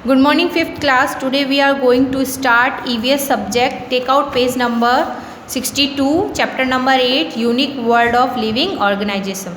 Good morning, 5th class. Today we are going to start EVS subject. Take out page number 62, chapter number 8, Unique World of Living Organism.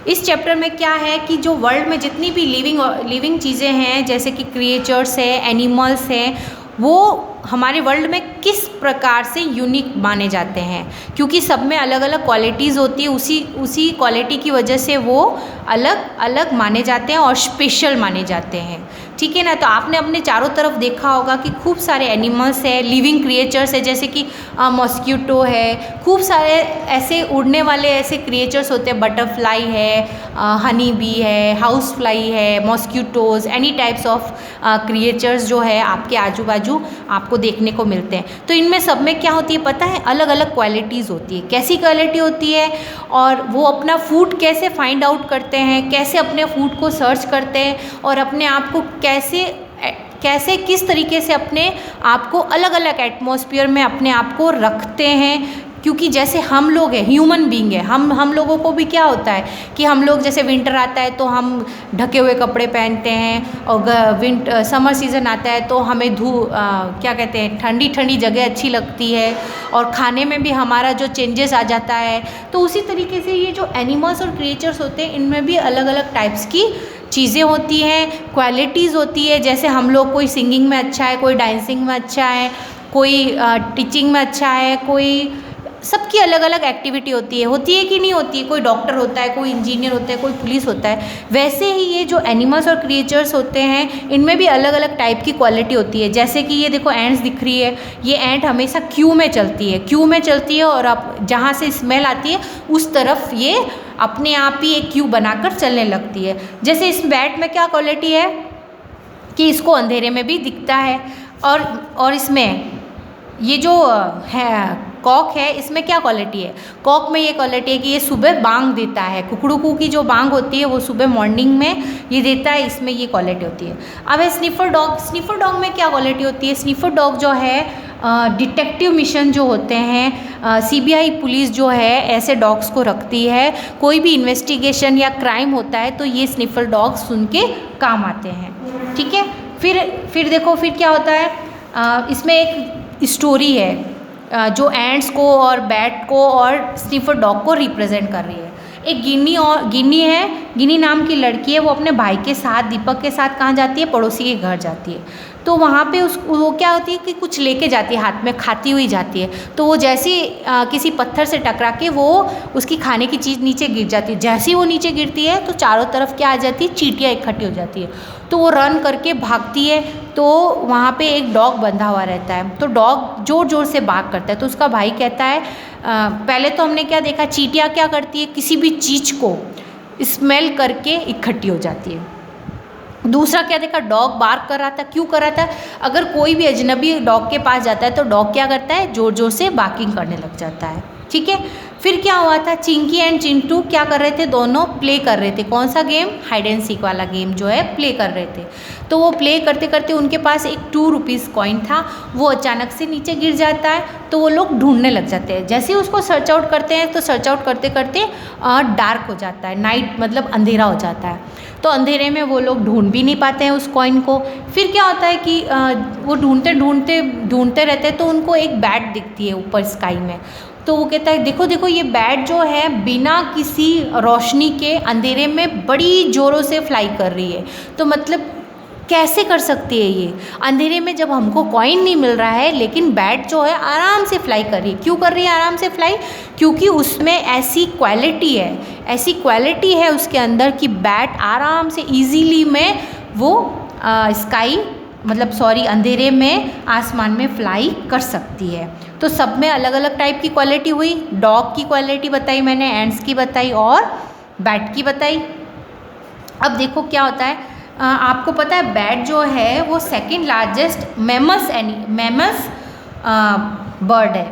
इस chapter में क्या है कि जो world में जितनी भी लिविंग चीज़ें हैं, जैसे कि क्रिएचर्स है, एनिमल्स हैं, वो हमारे वर्ल्ड में किस प्रकार से यूनिक माने जाते हैं, क्योंकि सब में अलग अलग क्वालिटीज़ होती है। उसी क्वालिटी की वजह से वो अलग अलग माने जाते हैं और स्पेशल माने जाते हैं। ठीक है ना। तो आपने अपने चारों तरफ देखा होगा कि खूब सारे एनिमल्स है, लिविंग क्रिएचर्स है, जैसे कि मॉस्किटो है, खूब सारे ऐसे उड़ने वाले ऐसे क्रिएचर्स होते हैं, बटरफ्लाई है, हनी बी है, हाउस फ्लाई है, mosquitoes, any types of creatures जो है आपके आजू बाजू आपको देखने को मिलते हैं। तो इनमें सब में क्या होती है पता है, अलग अलग क्वालिटीज़ होती है। कैसी क्वालिटी होती है और वो अपना फूड कैसे फाइंड आउट करते हैं, कैसे अपने फूड को सर्च करते हैं और अपने आप को कैसे किस तरीके से अपने आप को अलग अलग एटमॉस्फेयर में अपने आप को रखते हैं। क्योंकि जैसे हम लोग हैं, ह्यूमन बीइंग है, हम लोगों को भी क्या होता है कि हम लोग जैसे विंटर आता है तो हम ढके हुए कपड़े पहनते हैं, और समर सीज़न आता है तो हमें क्या कहते हैं, ठंडी ठंडी जगह अच्छी लगती है, और खाने में भी हमारा जो चेंजेस आ जाता है। तो उसी तरीके से ये जो एनिमल्स और क्रिएचर्स होते हैं, इनमें भी अलग अलग टाइप्स की चीज़ें होती हैं, क्वालिटीज़ होती है। जैसे हम लोग, कोई सिंगिंग में अच्छा है, कोई डांसिंग में अच्छा है, कोई टीचिंग में अच्छा है, कोई सबकी अलग अलग एक्टिविटी होती है कि नहीं होती है। कोई डॉक्टर होता है, कोई इंजीनियर होता है, कोई पुलिस होता है। वैसे ही ये जो एनिमल्स और क्रिएचर्स होते हैं, इनमें भी अलग अलग टाइप की क्वालिटी होती है। जैसे कि ये देखो एंट्स दिख रही है, ये एंट हमेशा क्यू में चलती है और अब जहाँ से स्मेल आती है उस तरफ ये अपने आप ही एक क्यू बनाकर चलने लगती है। जैसे इस बैट में क्या क्वालिटी है कि इसको अंधेरे में भी दिखता है, और इसमें ये जो है कॉक है, इसमें क्या क्वालिटी है, कॉक में ये क्वालिटी है कि ये सुबह बांग देता है। कुकड़ू की जो बांग होती है वो सुबह मॉर्निंग में ये देता है, इसमें ये क्वालिटी होती है। अब है स्निफर डॉग में क्या क्वालिटी होती है। स्निफर डॉग जो है डिटेक्टिव मिशन जो होते हैं, सीबीआई पुलिस जो है ऐसे डॉग्स को रखती है। कोई भी इन्वेस्टिगेशन या क्राइम होता है तो ये स्निफर डॉग्स सुन के काम आते हैं। ठीक है। फिर देखो फिर क्या होता है, इसमें एक स्टोरी है जो एंट्स को और बैट को और स्निफर डॉग को रिप्रेजेंट कर रही है। एक गिनी नाम की लड़की है, वो अपने भाई के साथ, दीपक के साथ कहाँ जाती है, पड़ोसी के घर जाती है। तो वहाँ पे वो क्या होती है कि कुछ लेके जाती है, हाथ में खाती हुई जाती है। तो वो जैसे किसी पत्थर से टकरा के वो उसकी खाने की चीज़ नीचे गिर जाती है। जैसे ही वो नीचे गिरती है तो चारों तरफ क्या आ जाती है, चींटियाँ इकट्ठी हो जाती है। तो वो रन करके भागती है, तो वहाँ पे एक डॉग बंधा हुआ रहता है। तो डॉग ज़ोर ज़ोर से बाग करता है। तो उसका भाई कहता है, पहले तो हमने क्या देखा, चींटियाँ क्या करती है, किसी भी चीज़ को स्मेल करके इकट्ठी हो जाती है। दूसरा क्या देखा, डॉग बार्क कर रहा था। क्यों कर रहा था, अगर कोई भी अजनबी डॉग के पास जाता है तो डॉग क्या करता है, ज़ोर ज़ोर से बार्किंग करने लग जाता है। ठीक है। फिर क्या हुआ था, चिंकी एंड चिंटू क्या कर रहे थे, दोनों प्ले कर रहे थे। कौन सा गेम, हाइड एंड सीक वाला गेम जो है प्ले कर रहे थे। तो वो प्ले करते करते उनके पास एक 2 रुपीज़ कॉइन था, वो अचानक से नीचे गिर जाता है। तो वो लोग ढूंढने लग जाते हैं। जैसे ही उसको सर्च आउट करते हैं तो सर्च आउट करते करते डार्क हो जाता है, नाइट मतलब अंधेरा हो जाता है। तो अंधेरे में वो लोग ढूंढ भी नहीं पाते हैं उस कॉइन को। फिर क्या होता है कि वो ढूंढते रहते हैं तो उनको एक बैट दिखती है ऊपर स्काई में। तो वो कहता है, देखो देखो ये बैट जो है बिना किसी रोशनी के अंधेरे में बड़ी ज़ोरों से फ्लाई कर रही है। तो मतलब कैसे कर सकती है ये अंधेरे में, जब हमको कॉइन नहीं मिल रहा है, लेकिन बैट जो है आराम से फ्लाई कर रही है। क्यों कर रही है आराम से फ्लाई, क्योंकि उसमें ऐसी क्वालिटी है उसके अंदर कि बैट आराम से ईजीली में वो अंधेरे में आसमान में फ्लाई कर सकती है। तो सब में अलग अलग टाइप की क्वालिटी हुई। डॉग की क्वालिटी बताई मैंने, एंट्स की बताई और बैट की बताई। अब देखो क्या होता है, आपको पता है बैट जो है वो सेकंड लार्जेस्ट मैमल्स बर्ड है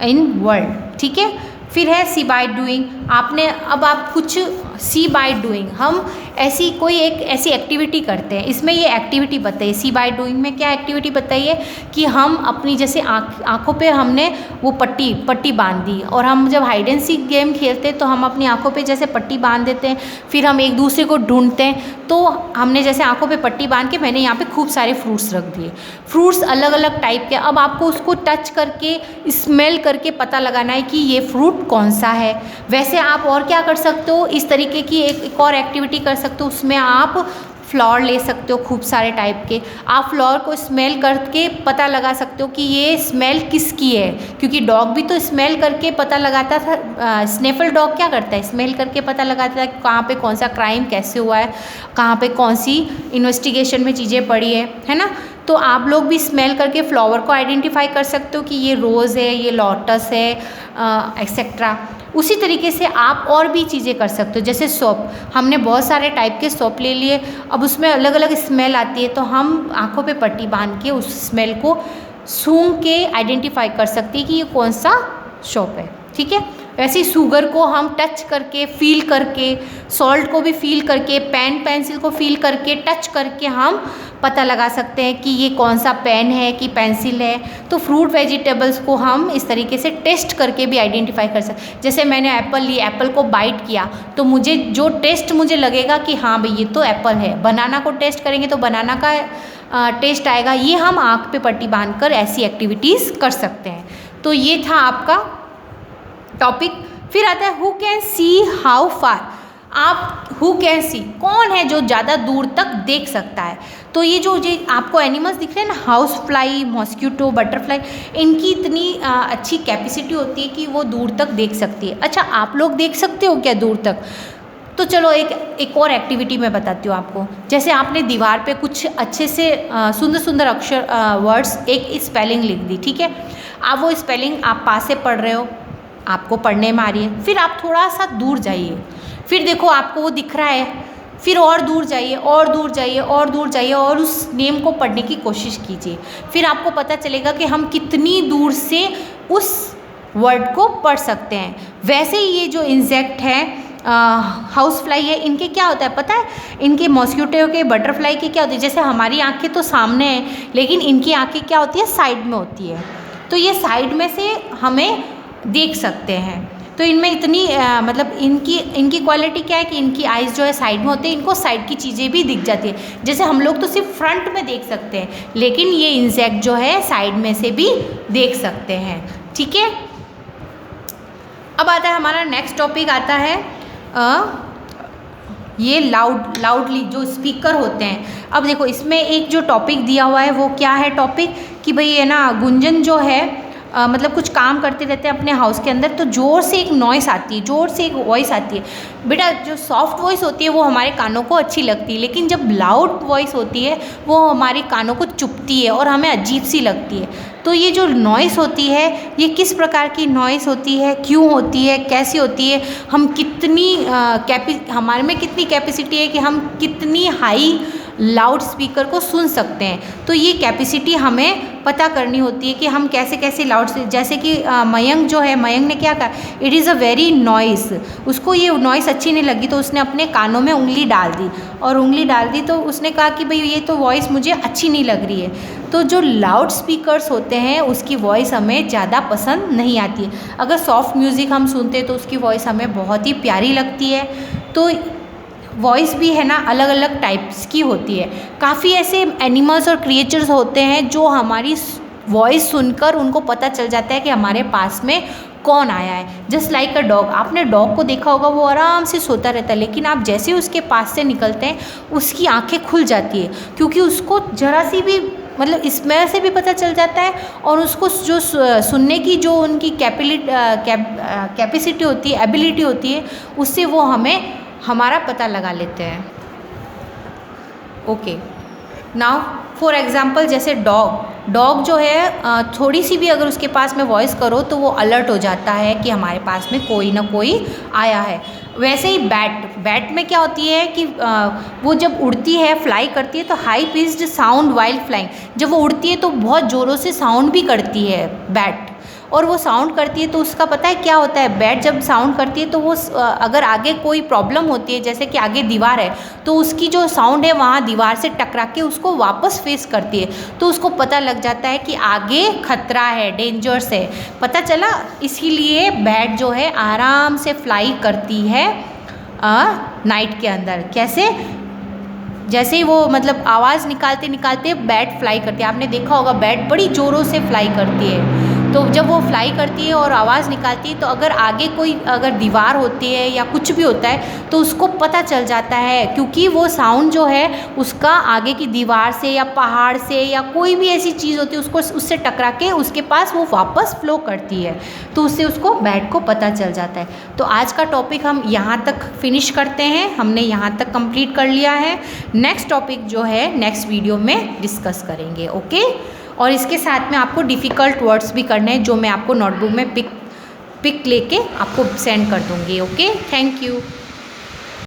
इन वर्ल्ड। ठीक है। फिर है सी बाय डूइंग। आप कुछ सी बाय डूइंग, हम ऐसी कोई एक ऐसी एक्टिविटी करते हैं। इसमें ये एक्टिविटी बताइए, सी बाय डूइंग में क्या एक्टिविटी बताइए कि हम अपनी जैसे आँखों पे हमने वो पट्टी बांध दी, और हम जब हाइड एंड सीक गेम खेलते हैं तो हम अपनी आँखों पे जैसे पट्टी बांध देते हैं, फिर हम एक दूसरे को ढूंढते हैं। तो हमने जैसे आँखों पे पट्टी बांध के मैंने यहाँ पे खूब सारे फ्रूट्स रख दिए, फ्रूट्स अलग अलग टाइप के। अब आपको उसको टच करके स्मेल करके पता लगाना है कि ये फ्रूट कौन सा है। वैसे आप और क्या कर सकते हो, इस तरीके की एक और एक्टिविटी कर सकते हो। उसमें आप फ्लावर ले सकते हो खूब सारे टाइप के, आप फ्लावर को स्मेल करके पता लगा सकते हो कि ये स्मेल किसकी है, क्योंकि डॉग भी तो स्मेल करके पता लगाता था। स्नेफल डॉग क्या करता है, स्मेल करके पता लगाता है कहाँ पे कौन सा क्राइम कैसे हुआ है, कहाँ पे कौन सी इन्वेस्टिगेशन में चीज़ें पड़ी है ना। तो आप लोग भी स्मेल करके फ्लावर को आइडेंटिफाई कर सकते हो कि ये रोज़ है, ये लोटस है, एक्सेट्रा। उसी तरीके से आप और भी चीज़ें कर सकते हो, जैसे सोप, हमने बहुत सारे टाइप के सोप ले लिए, अब उसमें अलग अलग स्मेल आती है, तो हम आँखों पे पट्टी बांध के उस स्मेल को सूंघ के आइडेंटिफाई कर सकते हैं कि ये कौन सा सोप है, ठीक है। वैसे ही शुगर को हम टच करके, फील करके, सॉल्ट को भी फील करके, पेन पेंसिल को फील करके, टच करके हम पता लगा सकते हैं कि ये कौन सा पेन है कि पेंसिल है। तो फ्रूट वेजिटेबल्स को हम इस तरीके से टेस्ट करके भी आइडेंटिफाई कर सकते हैं। जैसे मैंने एप्पल ली, एप्पल को बाइट किया तो मुझे जो टेस्ट मुझे लगेगा कि हाँ भाई ये तो एप्पल है। बनाना को टेस्ट करेंगे तो बनाना का टेस्ट आएगा। ये हम आँख पे पट्टी बांधकर ऐसी एक्टिविटीज़ कर सकते हैं। तो ये था आपका टॉपिक। फिर आता है who can see how far. आप हु कैन सी, कौन है जो ज़्यादा दूर तक देख सकता है। तो ये जो आपको एनिमल्स दिख रहे हैं ना, हाउस फ्लाई, मॉस्किटो, बटरफ्लाई, इनकी इतनी अच्छी कैपेसिटी होती है कि वो दूर तक देख सकती है। अच्छा, आप लोग देख सकते हो क्या दूर तक? तो चलो एक और एक्टिविटी मैं बताती हूँ आपको। जैसे आपने दीवार पे कुछ अच्छे से सुंदर सुंदर अक्षर वर्ड्स, एक स्पेलिंग लिख दी, ठीक है। आप वो स्पेलिंग आप पास से पढ़ रहे हो, आपको पढ़ने में आ रही है, फिर आप थोड़ा सा दूर जाइए, फिर देखो आपको वो दिख रहा है, फिर और दूर जाइए और दूर जाइए और दूर जाइए और उस नेम को पढ़ने की कोशिश कीजिए। फिर आपको पता चलेगा कि हम कितनी दूर से उस वर्ड को पढ़ सकते हैं। वैसे ही ये जो इंसेक्ट है, हाउस फ्लाई है, इनके क्या होता है पता है? इनके मॉस्किटो के, बटरफ्लाई के क्या होती है, जैसे हमारी आँखें तो सामने हैं लेकिन इनकी आँखें क्या होती है, साइड में होती है। तो ये साइड में से हमें देख सकते हैं। तो इनमें इतनी मतलब इनकी क्वालिटी क्या है कि इनकी आइज़ जो है साइड में होती है, इनको साइड की चीज़ें भी दिख जाती है। जैसे हम लोग तो सिर्फ फ्रंट में देख सकते हैं, लेकिन ये इंसेक्ट जो है साइड में से भी देख सकते हैं, ठीक है। अब आता है हमारा नेक्स्ट टॉपिक आता है ये लाउडली जो स्पीकर होते हैं। अब देखो इसमें एक जो टॉपिक दिया हुआ है वो क्या है टॉपिक, कि भाई है ना, गुंजन जो है मतलब कुछ काम करते रहते हैं अपने हाउस के अंदर, तो ज़ोर से एक नॉइस आती है, ज़ोर से एक वॉइस आती है। बेटा जो सॉफ्ट वॉइस होती है वो हमारे कानों को अच्छी लगती है, लेकिन जब लाउड वॉइस होती है वो हमारे कानों को चुभती है और हमें अजीब सी लगती है। तो ये जो नॉइस होती है, ये किस प्रकार की नॉइस होती है, क्यों होती है, कैसी होती है, हम कितनी हमारे में कितनी कैपेसिटी है कि हम कितनी हाई लाउड स्पीकर को सुन सकते हैं। तो ये कैपेसिटी हमें पता करनी होती है कि हम कैसे कैसे लाउड, जैसे कि मयंक जो है, मयंक ने क्या कहा, it is a very noise. उसको ये नॉइस अच्छी नहीं लगी तो उसने अपने कानों में उंगली डाल दी, और उंगली डाल दी तो उसने कहा कि भाई ये तो वॉइस मुझे अच्छी नहीं लग रही है। तो जो लाउड स्पीकर्स होते हैं उसकी वॉइस हमें ज़्यादा पसंद नहीं आती है। अगर सॉफ्ट म्यूज़िक हम सुनते हैं तो उसकी वॉइस हमें बहुत ही प्यारी लगती है। तो वॉइस भी है ना अलग अलग टाइप्स की होती है। काफ़ी ऐसे एनिमल्स और क्रिएचर्स होते हैं जो हमारी वॉइस सुनकर उनको पता चल जाता है कि हमारे पास में कौन आया है। जस्ट लाइक अ डॉग, आपने डॉग को देखा होगा, वो आराम से सोता रहता है, लेकिन आप जैसे उसके पास से निकलते हैं उसकी आंखें खुल जाती है, क्योंकि उसको जरा सी भी मतलब स्मेल से भी पता चल जाता है, और उसको जो सुनने की जो उनकी कैपेसिटी होती है, एबिलिटी होती है, उससे वो हमें हमारा पता लगा लेते हैं। ओके, नाउ फॉर एग्जांपल जैसे डॉग जो है थोड़ी सी भी अगर उसके पास में वॉइस करो तो वो अलर्ट हो जाता है कि हमारे पास में कोई ना कोई आया है। वैसे ही बैट में क्या होती है कि वो जब उड़ती है, फ्लाई करती है, तो high pitched sound while flying, जब वो उड़ती है तो बहुत ज़ोरों से साउंड भी करती है बैट। और वो साउंड करती है तो उसका पता है क्या होता है, बैट जब साउंड करती है तो वो अगर आगे कोई प्रॉब्लम होती है, जैसे कि आगे दीवार है, तो उसकी जो साउंड है वहाँ दीवार से टकरा के उसको वापस फेस करती है, तो उसको पता लग जाता है कि आगे खतरा है, डेंजर्स है, पता चला। इसीलिए बैट जो है आराम से फ्लाई करती है नाइट के अंदर। कैसे? जैसे ही वो मतलब आवाज़ निकालते निकालते बैट फ्लाई करती है। आपने देखा होगा बैट बड़ी ज़ोरों से फ्लाई करती है, तो जब वो फ्लाई करती है और आवाज़ निकालती है तो अगर आगे कोई अगर दीवार होती है या कुछ भी होता है तो उसको पता चल जाता है, क्योंकि वो साउंड जो है उसका आगे की दीवार से या पहाड़ से या कोई भी ऐसी चीज़ होती है उसको उससे टकरा के उसके पास वो वापस फ्लो करती है, तो उससे उसको बैट को पता चल जाता है। तो आज का टॉपिक हम यहाँ तक फिनिश करते हैं, हमने यहाँ तक कंप्लीट कर लिया है। नेक्स्ट टॉपिक जो है नेक्स्ट वीडियो में डिस्कस करेंगे। ओके, और इसके साथ में आपको डिफ़िकल्ट वर्ड्स भी करने हैं, जो मैं आपको नोटबुक में पिक लेके आपको सेंड कर दूँगी। Okay, thank you.